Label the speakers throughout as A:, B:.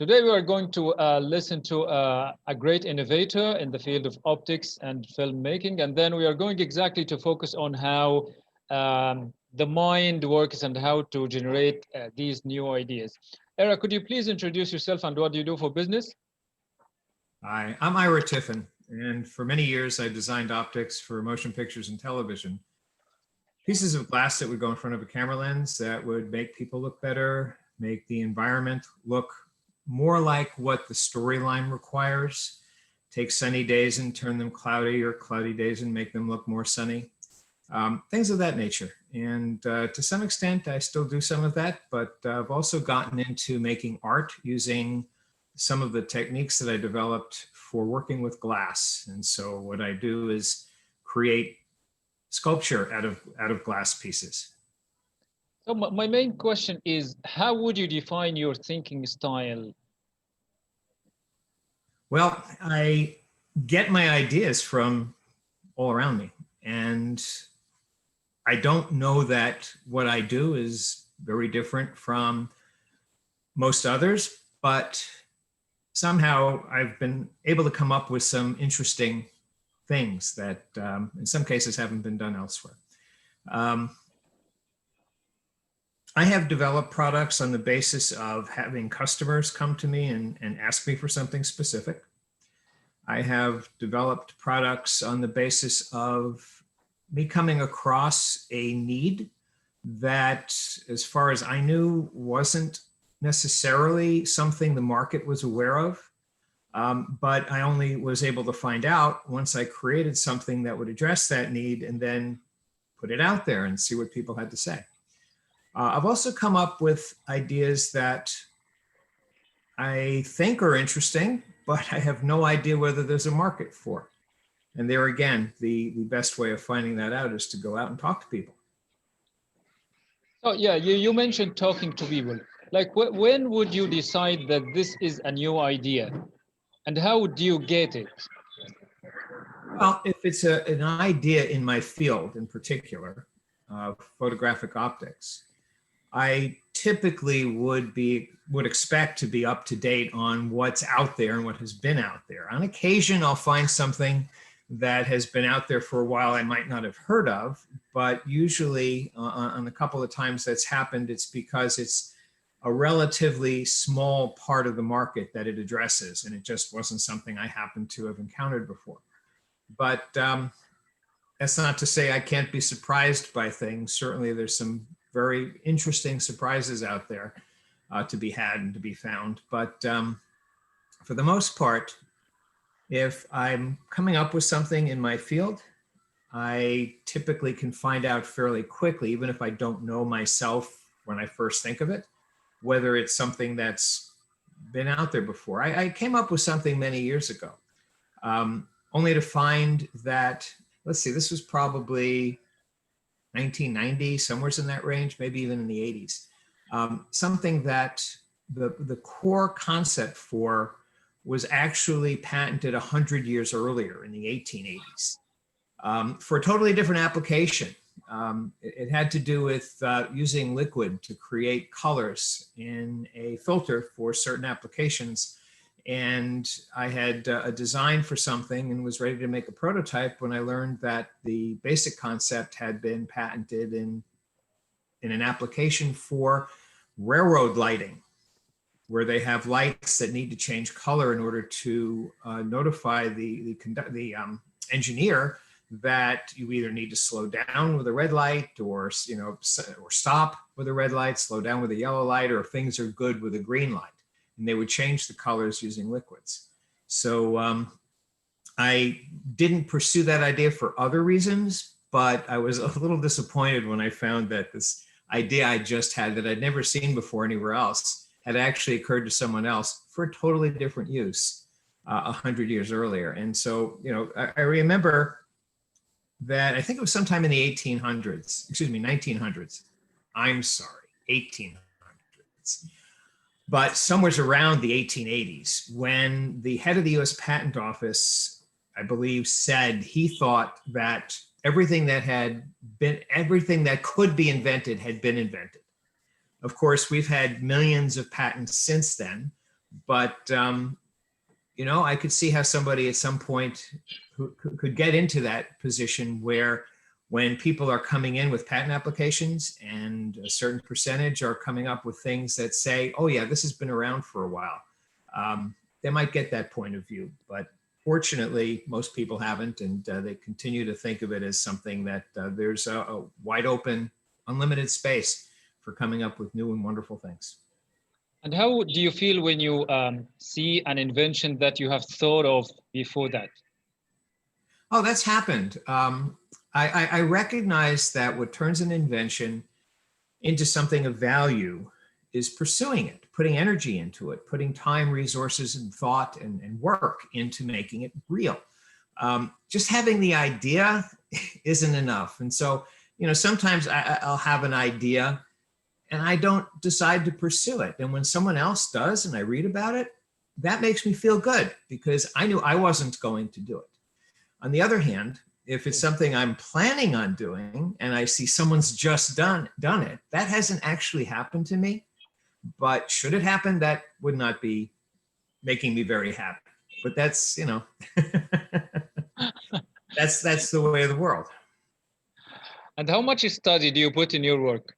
A: Today we are going to listen to a great innovator in the field of optics and filmmaking, and then we are going exactly to focus on how the mind works and how to generate these new ideas. Era, could you please introduce yourself and what do you do for business?
B: Hi, I'm Tiffen, and for many years I designed optics for motion pictures and television. Pieces of glass that would go in front of a camera lens that would make people look better, make the environment look more like what the storyline requires, take sunny days and turn them cloudy, or cloudy days and make them look more sunny. Things of that nature. And to some extent, I still do some of that, but I've also gotten into making art using some of the techniques that I developed for working with glass. And so what I do is create sculpture out of glass pieces.
A: So my main question is, how would you define your thinking style?
B: Well, I get my ideas from all around me, and I don't know that what I do is very different from most others, but somehow I've been able to come up with some interesting things that in some cases haven't been done elsewhere. I have developed products on the basis of having customers come to me and ask me for something specific. I have developed products on the basis of me coming across a need that, as far as I knew, wasn't necessarily something the market was aware of. But I only was able to find out once I created something that would address that need and then put it out there and see what people had to say. I've also come up with ideas that I think are interesting, but I have no idea whether there's a market for. And there again, the best way of finding that out is to go out and talk to people.
A: Oh yeah, you mentioned talking to people. Like when would you decide that this is a new idea? And how do you get it?
B: Well, if it's an idea in my field in particular, photographic optics, I typically would expect to be up to date on what's out there and what has been out there. On occasion, I'll find something that has been out there for a while I might not have heard of, but usually on a couple of times that's happened, it's because it's a relatively small part of the market that it addresses, and it just wasn't something I happened to have encountered before. But that's not to say I can't be surprised by things. Certainly there's some very interesting surprises out there to be had and to be found. But for the most part, if I'm coming up with something in my field, I typically can find out fairly quickly, even if I don't know myself when I first think of it, whether it's something that's been out there before. I came up with something many years ago, only to find that, let's see, this was probably 1990, somewhere in that range, maybe even in the 80s. Something that the core concept for was actually patented 100 years earlier in the 1880s for a totally different application. It had to do with using liquid to create colors in a filter for certain applications. And I had a design for something and was ready to make a prototype when I learned that the basic concept had been patented in an application for railroad lighting, where they have lights that need to change color in order to notify the engineer that you either need to slow down with a red light, or or stop with a red light, slow down with a yellow light, or things are good with a green light. And they would change the colors using liquids. So I didn't pursue that idea for other reasons, but I was a little disappointed when I found that this idea I just had that I'd never seen before anywhere else had actually occurred to someone else for a totally different use 100 years earlier. And so, I remember that I think it was sometime in the 1900s. I'm sorry, 1800s. But somewhere around the 1880s, when the head of the US Patent Office, I believe, said he thought that everything that could be invented had been invented. Of course, we've had millions of patents since then, But, you know, I could see how somebody at some point who could get into that position where when people are coming in with patent applications and a certain percentage are coming up with things that say, oh yeah, this has been around for a while, they might get that point of view. But fortunately, most people haven't, and they continue to think of it as something that there's a wide open, unlimited space for coming up with new and wonderful things.
A: And how do you feel when you see an invention that you have thought of before that?
B: Oh, that's happened. I recognize that what turns an invention into something of value is pursuing it, putting energy into it, putting time, resources, and thought and work into making it real. Just having the idea isn't enough. And so, you know, sometimes I'll have an idea and I don't decide to pursue it. And when someone else does and I read about it, that makes me feel good because I knew I wasn't going to do it. On the other hand, if it's something I'm planning on doing and I see someone's just done it, that hasn't actually happened to me. But should it happen, that would not be making me very happy. But that's, you know, that's the way of the world.
A: And how much study do you put in your work?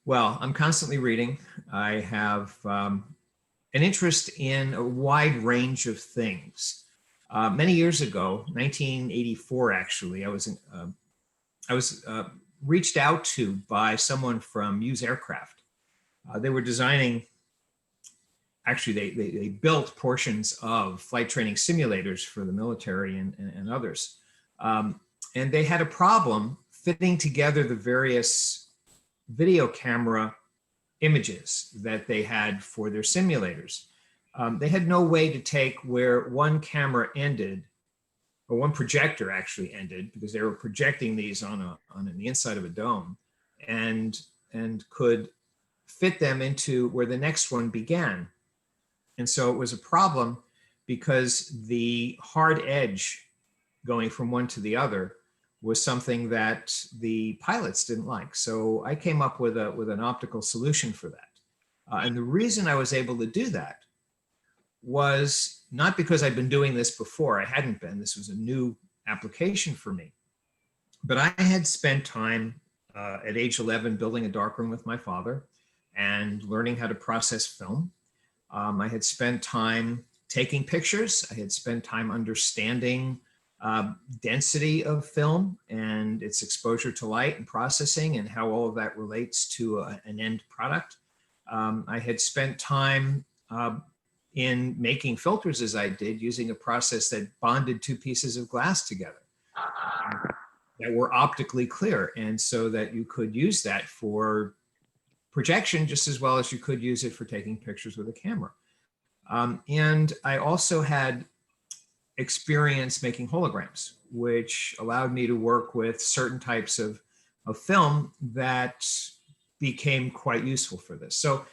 B: Well, I'm constantly reading. I have an interest in a wide range of things. Many years ago, 1984, actually, I was reached out to by someone from Hughes Aircraft. They were designing, actually, they built portions of flight training simulators for the military and others. And they had a problem fitting together the various video camera images that they had for their simulators. They had no way to take where one camera ended, or one projector actually ended, because they were projecting these on the inside of a dome, and could fit them into where the next one began. And so it was a problem because the hard edge going from one to the other was something that the pilots didn't like. So I came up with an optical solution for that. And the reason I was able to do that was not because I'd been doing this before. I hadn't been. This was a new application for me. But I had spent time at age 11 building a darkroom with my father and learning how to process film. I had spent time taking pictures. I had spent time understanding density of film and its exposure to light and processing and how all of that relates to an end product. I had spent time in making filters as I did, using a process that bonded two pieces of glass together that were optically clear, and so that you could use that for projection just as well as you could use it for taking pictures with a camera. And I also had experience making holograms, which allowed me to work with certain types of film that became quite useful for this. So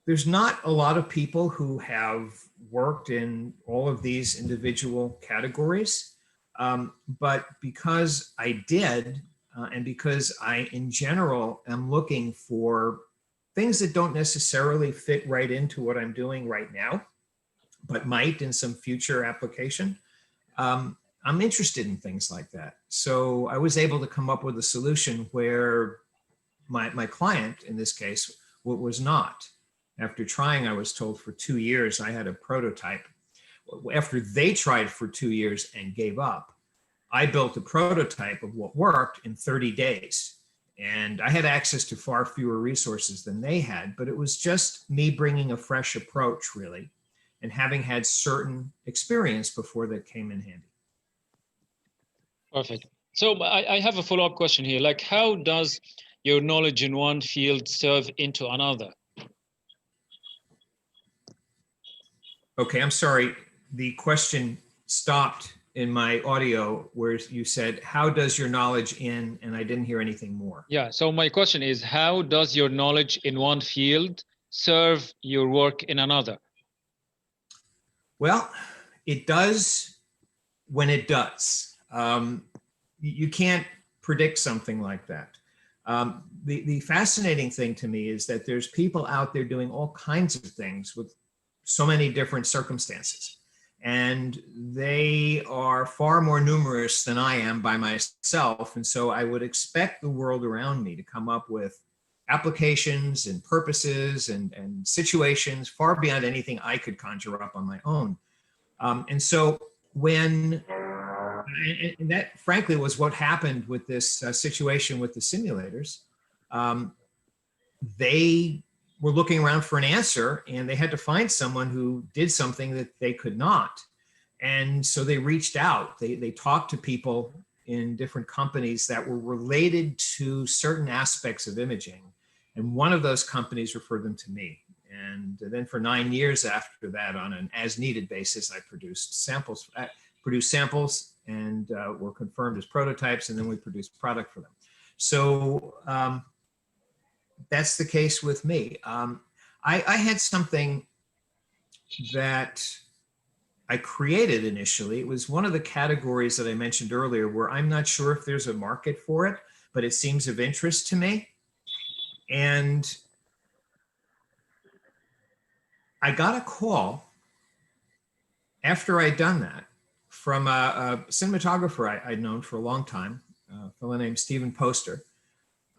B: there's not a lot of people who have worked in all of these individual categories, but because I did, and because I, in general, am looking for things that don't necessarily fit right into what I'm doing right now, but might in some future application, I'm interested in things like that. So I was able to come up with a solution where my client, in this case, was not. After trying, I was told, for 2 years, I had a prototype. After they tried for 2 years and gave up, I built a prototype of what worked in 30 days. And I had access to far fewer resources than they had, but it was just me bringing a fresh approach, really, and having had certain experience before that came in handy.
A: Perfect. So I have a follow-up question here. Like, how does your knowledge in one field serve into another?
B: Okay, I'm sorry. The question stopped in my audio where you said, how does your knowledge in, and I didn't hear anything more.
A: Yeah, so my question is, how does your knowledge in one field serve your work in another?
B: Well, it does when it does. You can't predict something like that. The fascinating thing to me is that there's people out there doing all kinds of things with so many different circumstances. And they are far more numerous than I am by myself. And so I would expect the world around me to come up with applications and purposes and situations far beyond anything I could conjure up on my own. And so when, and that frankly was what happened with this situation with the simulators. They were looking around for an answer, and they had to find someone who did something that they could not. And so they reached out. They talked to people in different companies that were related to certain aspects of imaging. And one of those companies referred them to me. And then for 9 years after that, on an as-needed basis, I produced samples and were confirmed as prototypes, and then we produced product for them. So that's the case with me. I had something that I created initially. It was one of the categories that I mentioned earlier where I'm not sure if there's a market for it, but it seems of interest to me. And I got a call after I'd done that from a cinematographer I'd known for a long time, a fellow named Stephen Poster,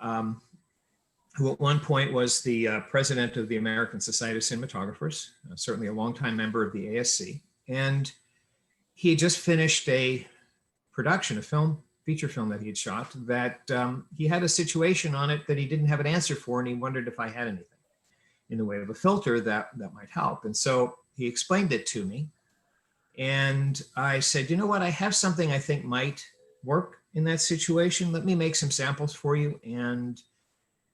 B: who at one point was the president of the American Society of Cinematographers, certainly a longtime member of the ASC. And he had just finished a production, a feature film that he had shot, that he had a situation on it that he didn't have an answer for, and he wondered if I had anything in the way of a filter that might help. And so he explained it to me. And I said, you know what, I have something I think might work in that situation. Let me make some samples for you and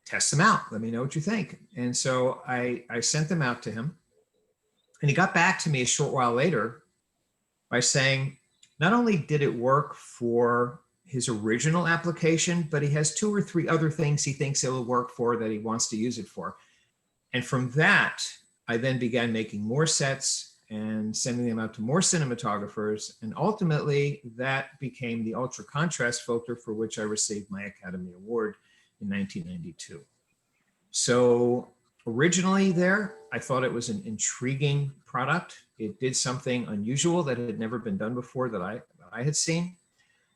B: test them out. Let me know what you think. And so I sent them out to him. And he got back to me a short while later by saying, not only did it work for his original application, but he has 2 or 3 other things he thinks it will work for that he wants to use it for. And from that, I then began making more sets and sending them out to more cinematographers. And ultimately, that became the ultra contrast filter for which I received my Academy Award in 1992. So originally there, I thought it was an intriguing product. It did something unusual that had never been done before that I had seen,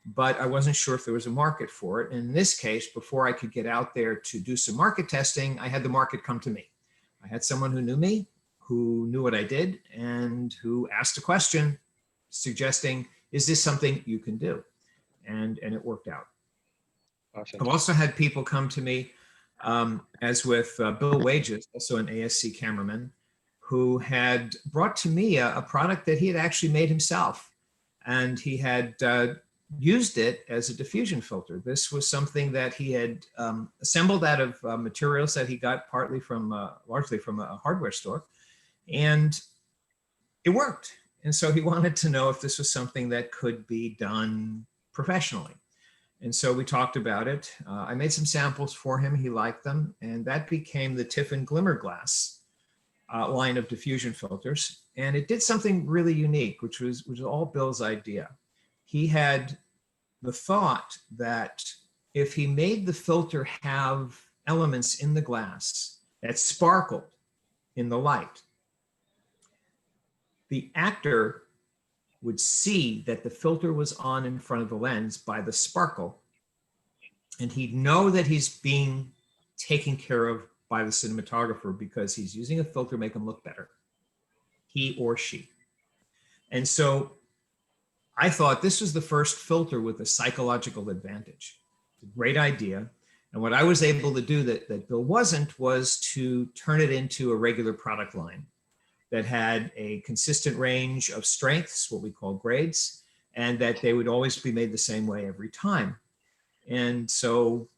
B: but I wasn't sure if there was a market for it. And in this case, before I could get out there to do some market testing, I had the market come to me. I had someone who knew me, who knew what I did, and who asked a question suggesting, is this something you can do? And it worked out.
A: Perfect.
B: I've also had people come to me, as with Bill Wages, also an ASC cameraman, who had brought to me a product that he had actually made himself. And he had used it as a diffusion filter. This was something that he had assembled out of materials that he got largely from a hardware store. And it worked. And so he wanted to know if this was something that could be done professionally. And so we talked about it. I made some samples for him. He liked them. And that became the Tiffen Glimmer Glass line of diffusion filters. And it did something really unique, which was all Bill's idea. He had the thought that if he made the filter have elements in the glass that sparkled in the light, the actor would see that the filter was on in front of the lens by the sparkle, and he'd know that he's being taken care of by the cinematographer because he's using a filter to make him look better, he or she. And so I thought this was the first filter with a psychological advantage. It's a great idea. And what I was able to do that Bill wasn't was to turn it into a regular product line that had a consistent range of strengths, what we call grades, and that they would always be made the same way every time. And so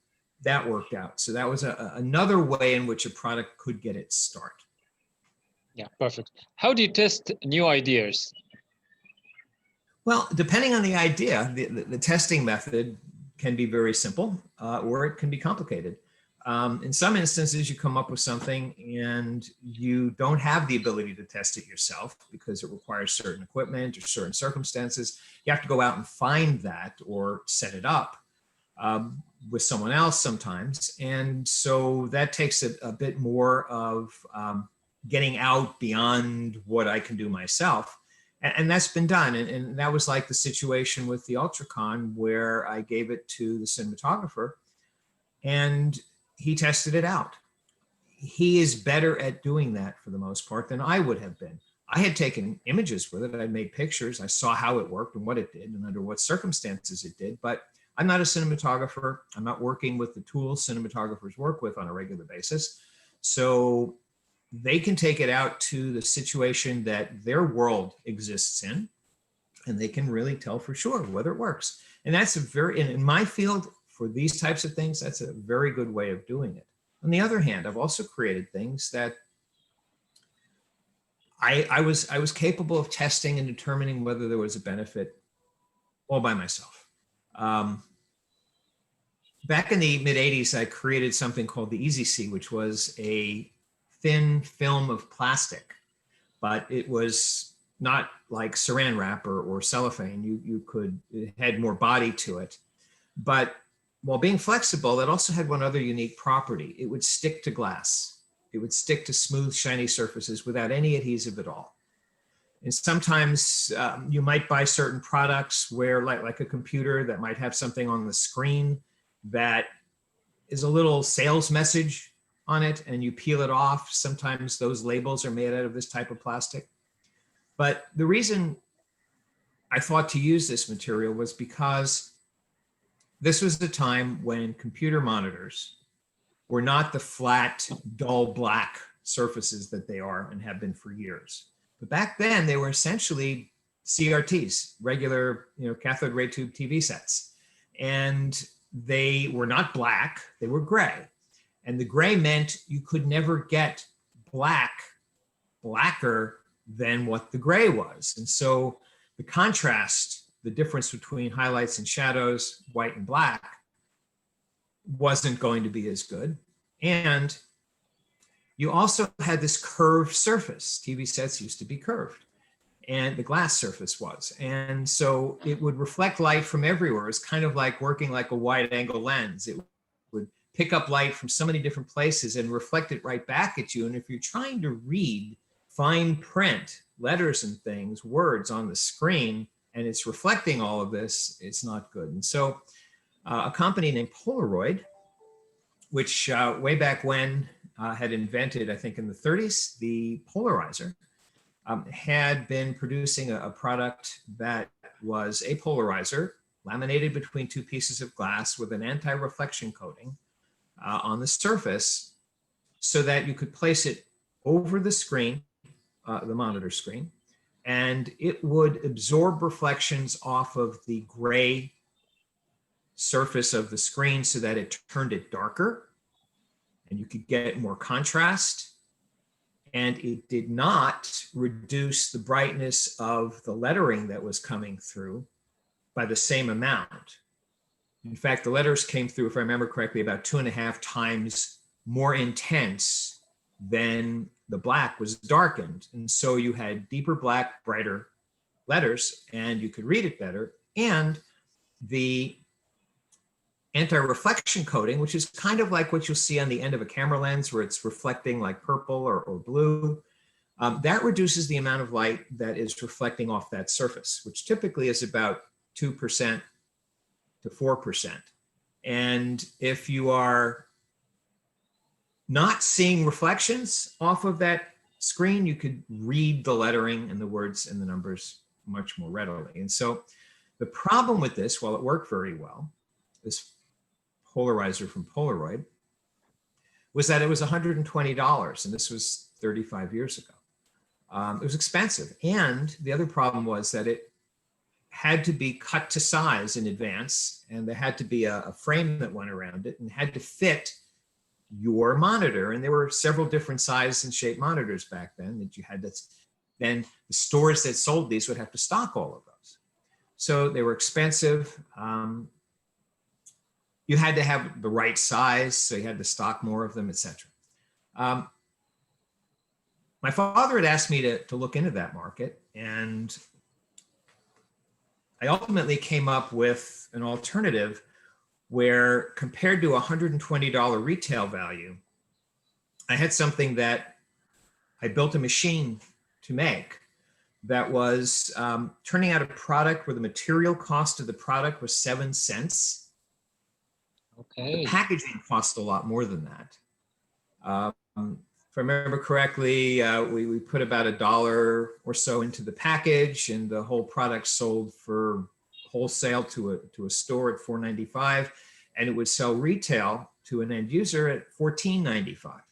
B: that worked out. So that was another way in which a product could get its start.
A: Yeah, perfect. How do you test new ideas?
B: Well, depending on the idea, the testing method can be very simple or it can be complicated. In some instances, you come up with something and you don't have the ability to test it yourself because it requires certain equipment or certain circumstances. You have to go out and find that or set it up. with someone else sometimes. And so that takes a bit more of getting out beyond what I can do myself. And that's been done. And that was like the situation with the Ultracon, where I gave it to the cinematographer and he tested it out. He is better at doing that for the most part than I would have been. I had taken images with it. I'd made pictures. I saw how it worked and what it did and under what circumstances it did. But I'm not a cinematographer. I'm not working with the tools cinematographers work with on a regular basis. So they can take it out to the situation that their world exists in, and they can really tell for sure whether it works. And that's a very, in my field, for these types of things, that's a very good way of doing it. On the other hand, I've also created things that I was capable of testing and determining whether there was a benefit all by myself. Back in the mid 80s, I created something called the Easy C, which was a thin film of plastic, but it was not like saran wrap or cellophane. It had more body to it. But while being flexible, it also had one other unique property. It would stick to glass. It would stick to smooth, shiny surfaces without any adhesive at all. And sometimes you might buy certain products where, like a computer that might have something on the screen that is a little sales message on it, and you peel it off. Sometimes those labels are made out of this type of plastic. But the reason I thought to use this material was because this was the time when computer monitors were not the flat, dull black surfaces that they are and have been for years. But back then they were essentially CRTs, regular, cathode ray tube TV sets. And they were not black, they were gray. And the gray meant you could never get blacker than what the gray was. And so the contrast, the difference between highlights and shadows, white and black, wasn't going to be as good. And you also had this curved surface. TV sets used to be curved, and the glass surface was. And so it would reflect light from everywhere. It's kind of like working like a wide angle lens. It would pick up light from so many different places and reflect it right back at you. And if you're trying to read fine print, letters and things, words on the screen, and it's reflecting all of this, it's not good. And so a company named Polaroid, which way back when had invented, I think in the 30s, the Polarizer, had been producing a product that was a polarizer laminated between two pieces of glass with an anti-reflection coating on the surface so that you could place it over the screen, the monitor screen, and it would absorb reflections off of the gray surface of the screen so that it turned it darker and you could get more contrast. And it did not reduce the brightness of the lettering that was coming through by the same amount. In fact, the letters came through, if I remember correctly, about 2.5 times more intense than the black was darkened. And so you had deeper black, brighter letters, and you could read it better. And the anti-reflection coating, which is kind of like what you'll see on the end of a camera lens where it's reflecting like purple or blue, that reduces the amount of light that is reflecting off that surface, which typically is about 2% to 4%. And if you are not seeing reflections off of that screen, you could read the lettering and the words and the numbers much more readily. And so the problem with this, while it worked very well, this Polarizer from Polaroid, was that it was $120, and this was 35 years ago. It was expensive. And the other problem was that it had to be cut to size in advance, and there had to be a frame that went around it and had to fit your monitor. And there were several different size and shape monitors back then that you had to, then the stores that sold these would have to stock all of those. So they were expensive. You had to have the right size, so you had to stock more of them, etc. My father had asked me to look into that market, and I ultimately came up with an alternative where compared to $120 retail value, I had something that I built a machine to make that was turning out a product where the material cost of the product was 7 cents.
A: Okay.
B: The packaging cost a lot more than that. If I remember correctly, we put about $1 or so into the package, and the whole product sold for wholesale to a store at $4.95, and it would sell retail to an end user at $14.95.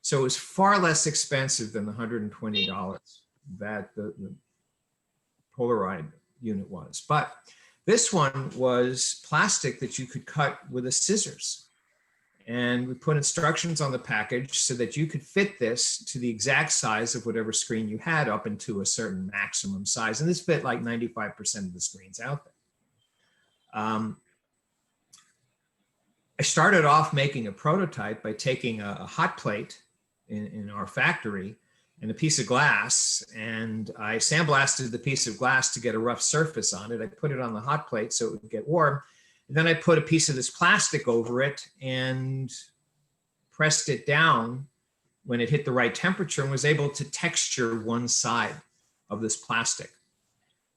B: So it was far less expensive than the $120 that the Polaroid unit was. But this one was plastic that you could cut with a scissors. And we put instructions on the package so that you could fit this to the exact size of whatever screen you had up into a certain maximum size. And this fit like 95% of the screens out there. I started off making a prototype by taking a hot plate in our factory and a piece of glass, and I sandblasted the piece of glass to get a rough surface on it. I put it on the hot plate so it would get warm. And then I put a piece of this plastic over it and pressed it down when it hit the right temperature and was able to texture one side of this plastic.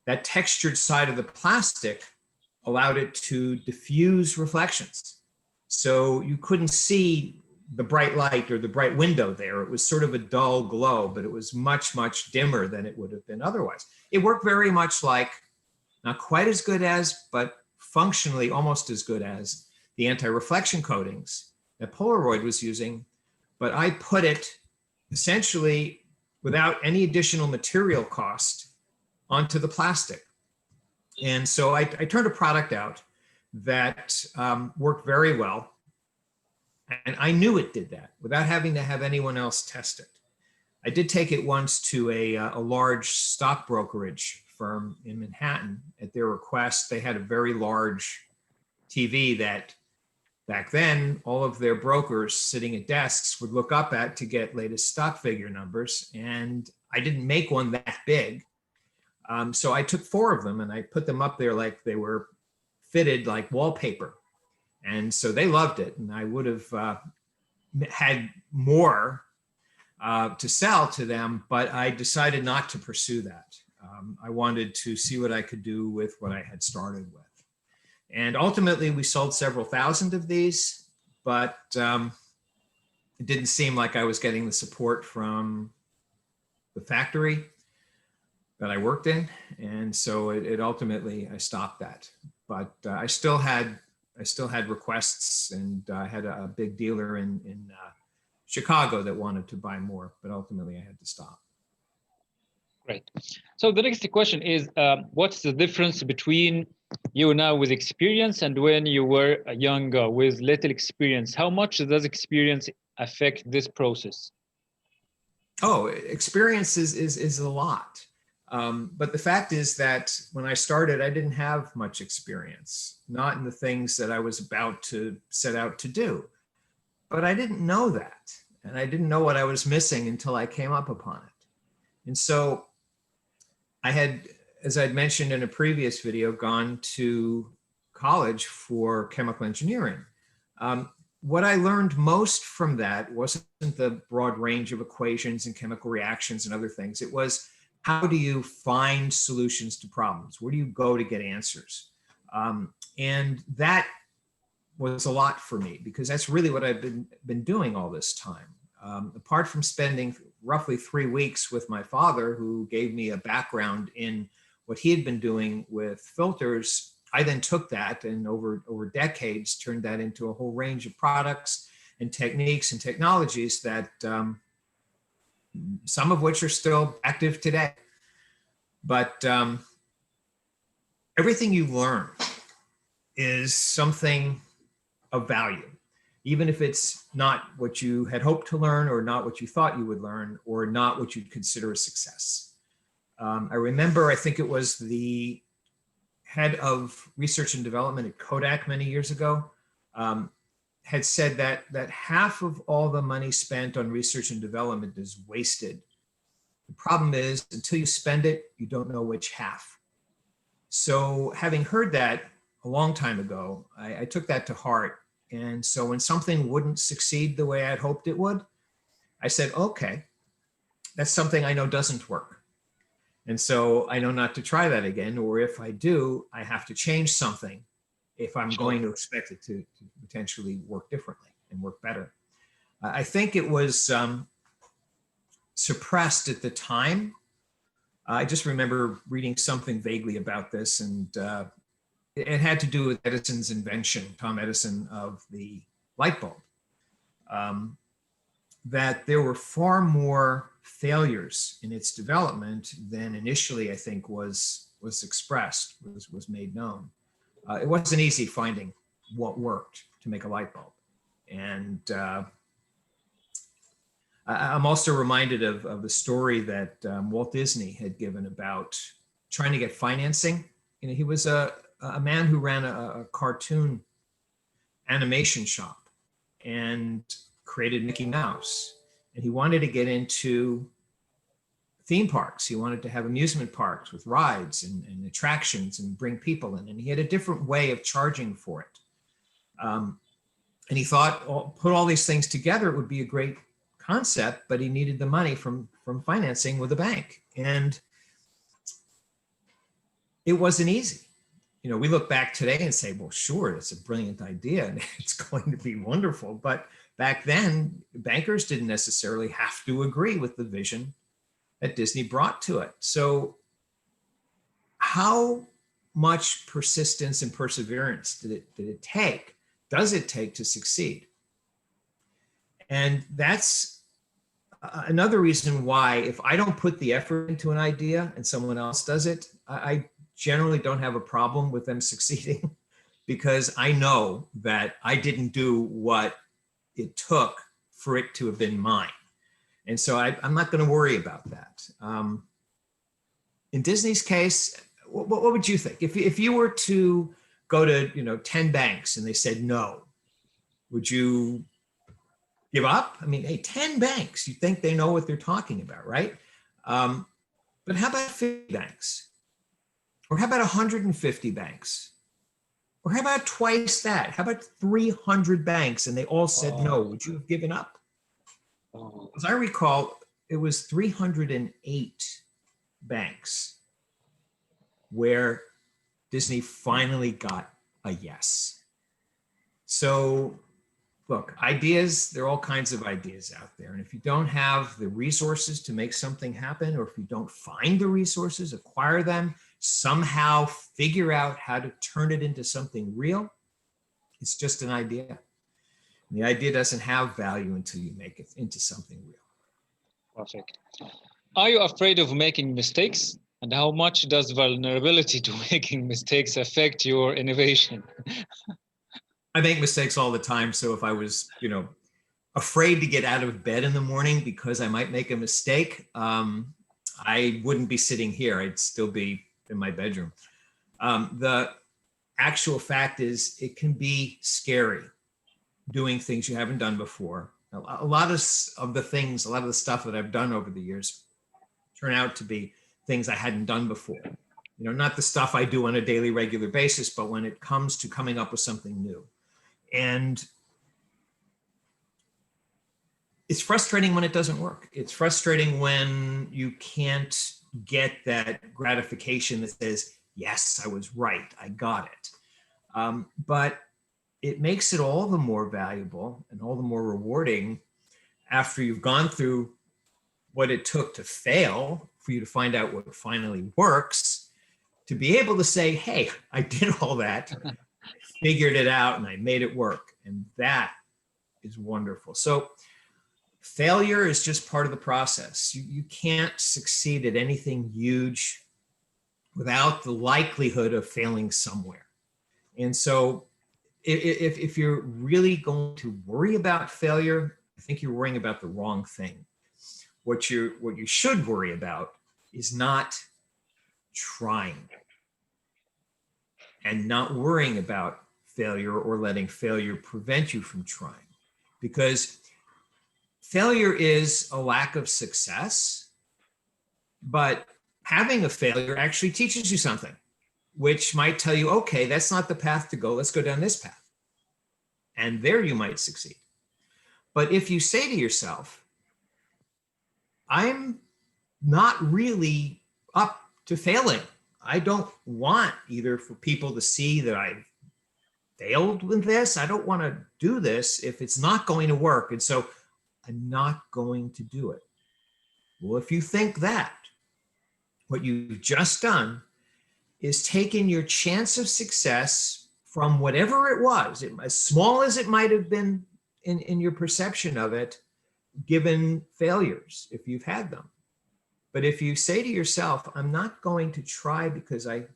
B: That textured side of the plastic allowed it to diffuse reflections. So you couldn't see the bright light or the bright window there. It was sort of a dull glow, but it was much, much dimmer than it would have been otherwise. It worked very much like, not quite as good as, but functionally almost as good as the anti-reflection coatings that Polaroid was using. But I put it essentially without any additional material cost onto the plastic. And so I turned a product out that worked very well. And I knew it did that without having to have anyone else test it. I did take it once to a large stock brokerage firm in Manhattan. At their request, they had a very large TV that back then, all of their brokers sitting at desks would look up at to get latest stock figure numbers. And I didn't make one that big. So I took 4 of them and I put them up there like they were fitted like wallpaper. And so they loved it. And I would have had more to sell to them, but I decided not to pursue that. I wanted to see what I could do with what I had started with. And ultimately we sold several thousand of these, but it didn't seem like I was getting the support from the factory that I worked in. And so it ultimately, I stopped that. But I still had requests, and I had a big dealer in Chicago that wanted to buy more, but ultimately I had to stop.
A: Great. So the next question is, what's the difference between you now with experience and when you were younger with little experience? How much does experience affect this process?
B: Oh, experience is a lot. But the fact is that when I started, I didn't have much experience, not in the things that I was about to set out to do. But I didn't know that. And I didn't know what I was missing until I came up upon it. And so I had, as I'd mentioned in a previous video, gone to college for chemical engineering. What I learned most from that wasn't the broad range of equations and chemical reactions and other things. It was, how do you find solutions to problems? Where do you go to get answers? And that was a lot for me, because that's really what I've been doing all this time. Apart from spending roughly 3 weeks with my father, who gave me a background in what he had been doing with filters, I then took that and over decades turned that into a whole range of products and techniques and technologies that some of which are still active today. But everything you learn is something of value, even if it's not what you had hoped to learn or not what you thought you would learn or not what you'd consider a success. I remember, I think it was the head of research and development at Kodak many years ago, had said that half of all the money spent on research and development is wasted. The problem is, until you spend it, you don't know which half. So having heard that a long time ago, I took that to heart. And so when something wouldn't succeed the way I'd hoped it would, I said, okay, that's something I know doesn't work. And so I know not to try that again, or if I do, I have to change something if I'm going to expect it to potentially work differently and work better. I think it was suppressed at the time. I just remember reading something vaguely about this, and it had to do with Edison's invention, Tom Edison, of the light bulb. That there were far more failures in its development than initially, I think, was expressed, was made known. It wasn't easy finding what worked to make a light bulb. And I'm also reminded of the story that Walt Disney had given about trying to get financing. You know, he was a man who ran a cartoon animation shop and created Mickey Mouse. And he wanted to get into theme parks. He wanted to have amusement parks with rides and attractions and bring people in. And he had a different way of charging for it. And he thought, well, put all these things together, it would be a great concept, but he needed the money from financing with a bank. And it wasn't easy. You know, we look back today and say, well, sure, that's a brilliant idea and it's going to be wonderful. But back then, bankers didn't necessarily have to agree with the vision that Disney brought to it. So how much persistence and perseverance did it take? Does it take to succeed? And that's another reason why, if I don't put the effort into an idea and someone else does it, I generally don't have a problem with them succeeding, because I know that I didn't do what it took for it to have been mine. And so I'm not going to worry about that. In Disney's case, what would you think? If you were to go to 10 banks and they said no, would you give up? I mean, hey, 10 banks, you think they know what they're talking about, right? But how about 50 banks? Or how about 150 banks? Or how about twice that? How about 300 banks and they all said no? Would you have given up? As I recall, it was 308 banks where Disney finally got a yes. So look, ideas, there are all kinds of ideas out there. And if you don't have the resources to make something happen, or if you don't find the resources, acquire them, somehow figure out how to turn it into something real, it's just an idea. And the idea doesn't have value until you make it into something real.
A: Perfect. Are you afraid of making mistakes? And how much does vulnerability to making mistakes affect your innovation?
B: I make mistakes all the time. So if I was, afraid to get out of bed in the morning because I might make a mistake, I wouldn't be sitting here. I'd still be in my bedroom. The actual fact is, it can be scary doing things you haven't done before. A lot of the stuff that I've done over the years turn out to be things I hadn't done before. Not the stuff I do on a daily, regular basis, but when it comes to coming up with something new. And it's frustrating when it doesn't work. It's frustrating when you can't get that gratification that says, yes, I was right, I got it. But it makes it all the more valuable and all the more rewarding after you've gone through what it took to fail for you to find out what finally works, to be able to say, hey, I did all that, figured it out, and I made it work. And that is wonderful. So failure is just part of the process. You can't succeed at anything huge without the likelihood of failing somewhere. And so if you're really going to worry about failure, I think you're worrying about the wrong thing. What you should worry about is not trying and not worrying about failure or letting failure prevent you from trying. Because failure is a lack of success, but having a failure actually teaches you something. which might tell you, okay, that's not the path to go. Let's go down this path. And there you might succeed. But if you say to yourself, I'm not really up to failing. I don't want either for people to see that I failed with this. I don't want to do this if it's not going to work. And so I'm not going to do it. Well, if you think that, what you've just done is taken your chance of success from whatever it was, as small as it might have been in your perception of it, given failures, if you've had them. But if you say to yourself, I'm not going to try because I'm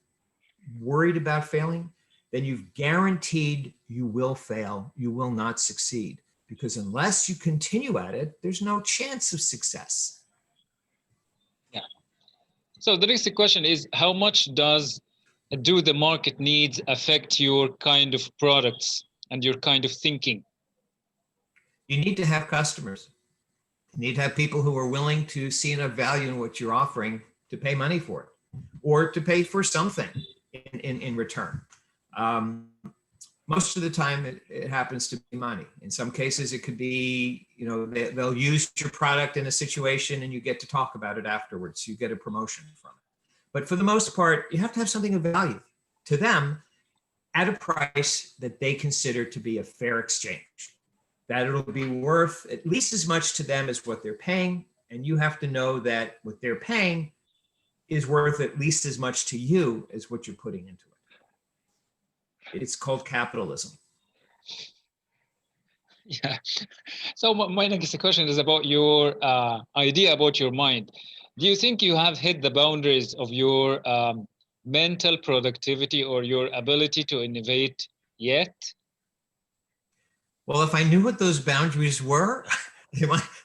B: worried about failing, then you've guaranteed you will fail. You will not succeed. Because unless you continue at it, there's no chance of success.
A: Yeah. So the next question is, how much do the market needs affect your kind of products and your kind of thinking?
B: You need to have customers. You need to have people who are willing to see enough value in what you're offering to pay money for it, or to pay for something in return. Most of the time it happens to be money. In some cases, it could be, they'll use your product in a situation and you get to talk about it afterwards. You get a promotion from it. But for the most part, you have to have something of value to them at a price that they consider to be a fair exchange, that it'll be worth at least as much to them as what they're paying. And you have to know that what they're paying is worth at least as much to you as what you're putting into it. It's called capitalism.
A: Yeah. So my next question is about your idea about your mind. Do you think you have hit the boundaries of your mental productivity or your ability to innovate yet?
B: Well, if I knew what those boundaries were,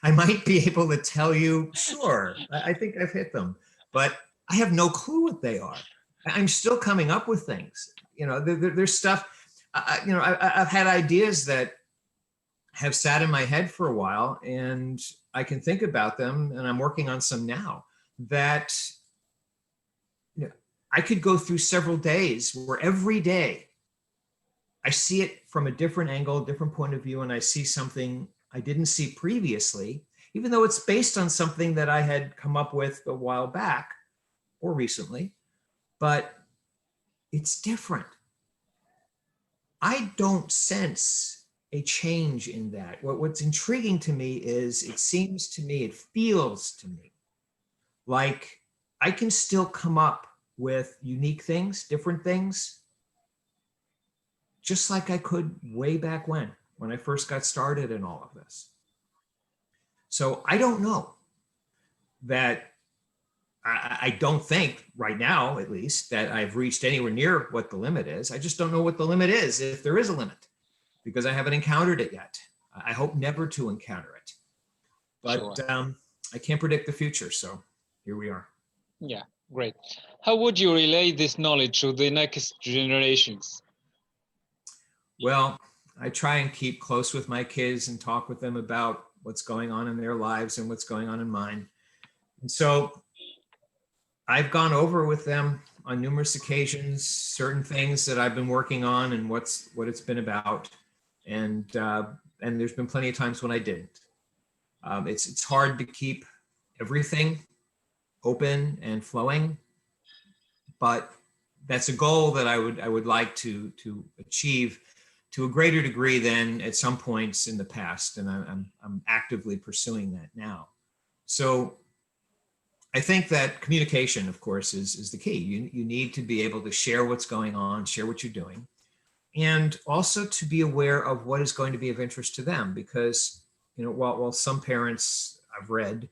B: I might be able to tell you, sure, I think I've hit them, but I have no clue what they are. I'm still coming up with things. There's stuff, I've had ideas that have sat in my head for a while, and I can think about them, and I'm working on some now that I could go through several days where every day I see it from a different angle, different point of view, and I see something I didn't see previously, even though it's based on something that I had come up with a while back or recently, but it's different. I don't sense a change in that. What's intriguing to me is it feels to me like I can still come up with unique things, different things, just like I could way back when I first got started in all of this. So I don't know that, I don't think right now, at least, that I've reached anywhere near what the limit is. I just don't know what the limit is, if there is a limit, because I haven't encountered it yet. I hope never to encounter it. But sure. I can't predict the future, so here we are.
A: Yeah, great. How would you relay this knowledge to the next generations?
B: Well, I try and keep close with my kids and talk with them about what's going on in their lives and what's going on in mine. And so I've gone over with them on numerous occasions certain things that I've been working on and what it's been about. And there's been plenty of times when I didn't. It's hard to keep everything open and flowing, but that's a goal that I would like to achieve to a greater degree than at some points in the past, and I'm actively pursuing that now. So I think that communication, of course, is the key. You need to be able to share what's going on, share what you're doing, and also to be aware of what is going to be of interest to them, because while some parents I've read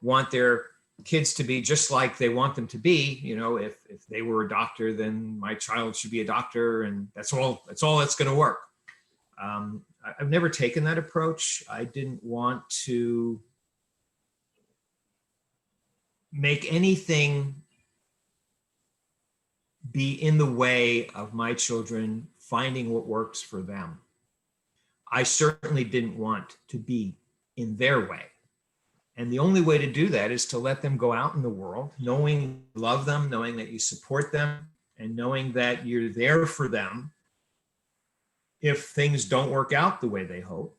B: want their kids to be just like they want them to be, if they were a doctor, then my child should be a doctor, and that's all that's going to work. I've never taken that approach. I didn't want to make anything be in the way of my children finding what works for them. I certainly didn't want to be in their way. And the only way to do that is to let them go out in the world, knowing you love them, knowing that you support them, and knowing that you're there for them if things don't work out the way they hope,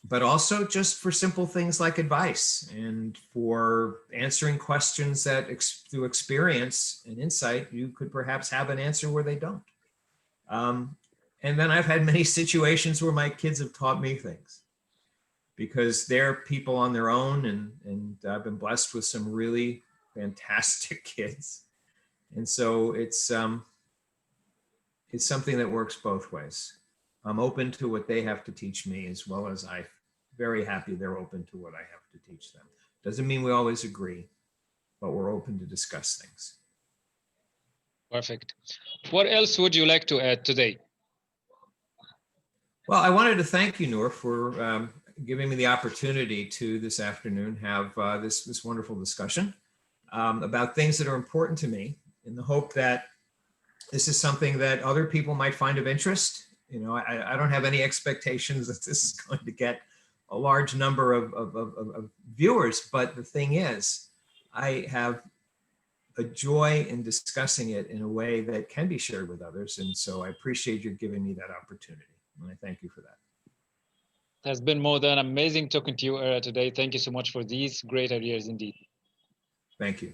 B: but also just for simple things like advice and for answering questions that through experience and insight, you could perhaps have an answer where they don't. And then I've had many situations where my kids have taught me things because they're people on their own, and I've been blessed with some really fantastic kids. And so it's something that works both ways. I'm open to what they have to teach me, as well as I'm very happy they're open to what I have to teach them. Doesn't mean we always agree, but we're open to discuss things.
A: Perfect. What else would you like to add today?
B: Well, I wanted to thank you, Nour, for giving me the opportunity to this afternoon have this wonderful discussion about things that are important to me, in the hope that this is something that other people might find of interest. You know, I don't have any expectations that this is going to get a large number of viewers, but the thing is, I have a joy in discussing it in a way that can be shared with others. And so I appreciate you giving me that opportunity. And I thank you for that.
A: It has been more than amazing talking to you today. Thank you so much for these great ideas indeed.
B: Thank you.